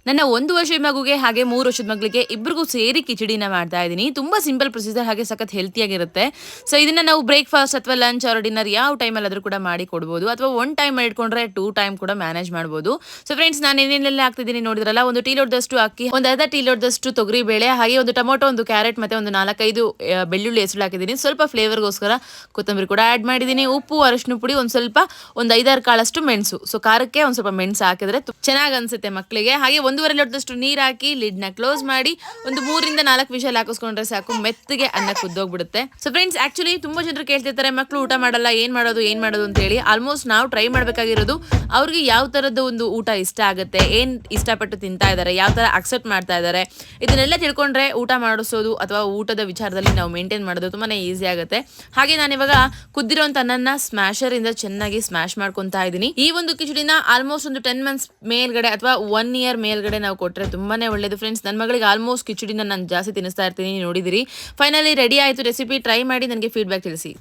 ನನ್ನ 1 ವರ್ಷದ ಮಗುಗೆ ಹಾಗೆ 3 ವರ್ಷದ ಮಗಳಿಗೆ ಇಬ್ಬರಿಗೂ ಸೇರಿ ಕಿಚಡಿನ ಮಾಡ್ತಾ ಇದ್ದೀನಿ. ತುಂಬಾ ಸಿಂಪಲ್ ಪ್ರೊಸೀಜರ್ ಹಾಗೆ ಸಖತ್ ಹೆಲ್ತಿಯಾಗಿರುತ್ತೆ. ಸೊ ಇದನ್ನ ನಾವು ಬ್ರೇಕ್‌ಫಾಸ್ಟ್ ಅಥವಾ ಲಂಚ್ ಆರ್ ಡಿನ್ನರ್ ಯಾವ ಟೈಮಲ್ಲಾದ್ರೂ ಕೂಡ ಮಾಡಿ ಕೊಡ್ಬೋದು. ಅಥವಾ 1 ಟೈಮ್ ಮಾಡಿಟ್ಕೊಂಡ್ರೆ 2 ಟೈಮ್ ಕೂಡ ಮ್ಯಾನೇಜ್ ಮಾಡ್ಬೋದು. ಸೊ ಫ್ರೆಂಡ್ಸ್ ನಾನು ಏನೇನೆಲ್ಲ ಹಾಕ್ತಿದ್ದೀನಿ ನೋಡಿದ್ರಲ್ಲ, ಒಂದು ಟೀ ಲೋಟದಷ್ಟು ಅಕ್ಕಿ, ಒಂದು ಅರ್ಧ ಟೀ ಲೋಟದಷ್ಟು ತೊಗರಿ ಬೇಳೆ, ಹಾಗೆ ಒಂದು ಟೊಮೊಟೊ, ಒಂದು ಕ್ಯಾರೆಟ್ ಮತ್ತೆ ಒಂದು 4-5 ಬೆಳ್ಳುಳ್ಳಿ ಹೆಸರು ಹಾಕಿದ್ದೀನಿ. ಸ್ವಲ್ಪ ಫ್ಲೇವರ್‌ಗೋಸ್ಕರ ಕೊತ್ತಂಬರಿ ಕೂಡ ಆಡ್ ಮಾಡಿದ್ದೀನಿ. ಉಪ್ಪು, ಅರಿಶಿನ ಪುಡಿ, ಒಂದು 5-6 ಕಾಳಷ್ಟು ಮೆಣಸು. ಸೊ ಖಾರಕ್ಕೆ ಒಂದು ಸ್ವಲ್ಪ ಮೆಣಸು ಹಾಕಿದ್ರೆ ಚೆನ್ನಾಗಿ ಅನ್ಸುತ್ತೆ ಮಕ್ಕಳಿಗೆ. ಹಾಗೆ 1.5 ಲೋಟದಷ್ಟು ನೀರು ಹಾಕಿ ಲಿಡ್ನ ಕ್ಲೋಸ್ ಮಾಡಿ ಒಂದು 3-4 ವಿಷಲ್ ಹಾಕಿಸ್ಕೊಂಡ್ರೆ ಸಾಕು, ಮೆತ್ತಗೆ ಅನ್ನ ಕುದ್ದೋಗ್ಬಿಡುತ್ತೆ. ಸೊ ಫ್ರೆಂಡ್ಸ್, ಆಕ್ಚುಲಿ ತುಂಬಾ ಜನರು ಕೇಳ್ತಿರ್ತಾರೆ, ಮಕ್ಕಳು ಊಟ ಮಾಡಲ್ಲ, ಏನ್ ಮಾಡೋದು ಅಂತ ಹೇಳಿ. ಆಲ್ಮೋಸ್ಟ್ ನಾವು ಟ್ರೈ ಮಾಡ್ಬೇಕಾಗಿರೋದು ಅವ್ರಿಗೆ ಯಾವ ತರದ ಒಂದು ಊಟ ಇಷ್ಟ ಆಗುತ್ತೆ, ಏನ್ ಇಷ್ಟಪಟ್ಟು ತಿಂತಾ ಇದ್ದಾರೆ, ಯಾವ ತರ ಅಕ್ಸೆಪ್ಟ್ ಮಾಡ್ತಾ ಇದ್ದಾರೆ, ಇದನ್ನೆಲ್ಲ ತಿಳ್ಕೊಂಡ್ರೆ ಊಟ ಮಾಡಿಸೋದು ಅಥವಾ ಊಟದ ವಿಚಾರದಲ್ಲಿ ನಾವು ಮೇಂಟೈನ್ ಮಾಡೋದು ತುಂಬಾನೇ ಈಸಿ ಆಗುತ್ತೆ. ಹಾಗೆ ನಾನಿವಾಗ ಕುದ್ದಿರೋಂತ ಅನ್ನನ ಸ್ಮ್ಯಾಶರ್ ಇಂದ ಚೆನ್ನಾಗಿ ಸ್ಮ್ಯಾಶ್ ಮಾಡ್ಕೊಂತಾ ಇದ್ದೀನಿ. ಈ ಒಂದು ಕಿಚಡಿನ ಆಲ್ಮೋಸ್ಟ್ ಒಂದು 10 ಮಂತ್ಸ್ ಮೇಲ್ಗಡೆ ಅಥವಾ 1 ಇಯರ್ ಮೇಲ್ಗಡೆ ನಾವು ಕೊಟ್ರೆ ತುಂಬಾನೇ ಒಳ್ಳೇದು ಫ್ರೆಂಡ್ಸ್. ನನ್ನ ಮಗಳಿಗೆ ಆಲ್ಮೋಸ್ಟ್ ಕಿಚಡಿನ ನಾನು ಜಾಸ್ತಿ ತಿನ್ನಿಸ್ತಾ ಇರ್ತೀನಿ, ನೋಡಿದಿರಿ. ಫೈನಲಿ ರೆಡಿ ಆಯ್ತು ರೆಸಿಪಿ. ಟ್ರೈ ಮಾಡಿ ನನಗೆ ಫೀಡ್ಬ್ಯಾಕ್ ತಿಳಿಸಿ.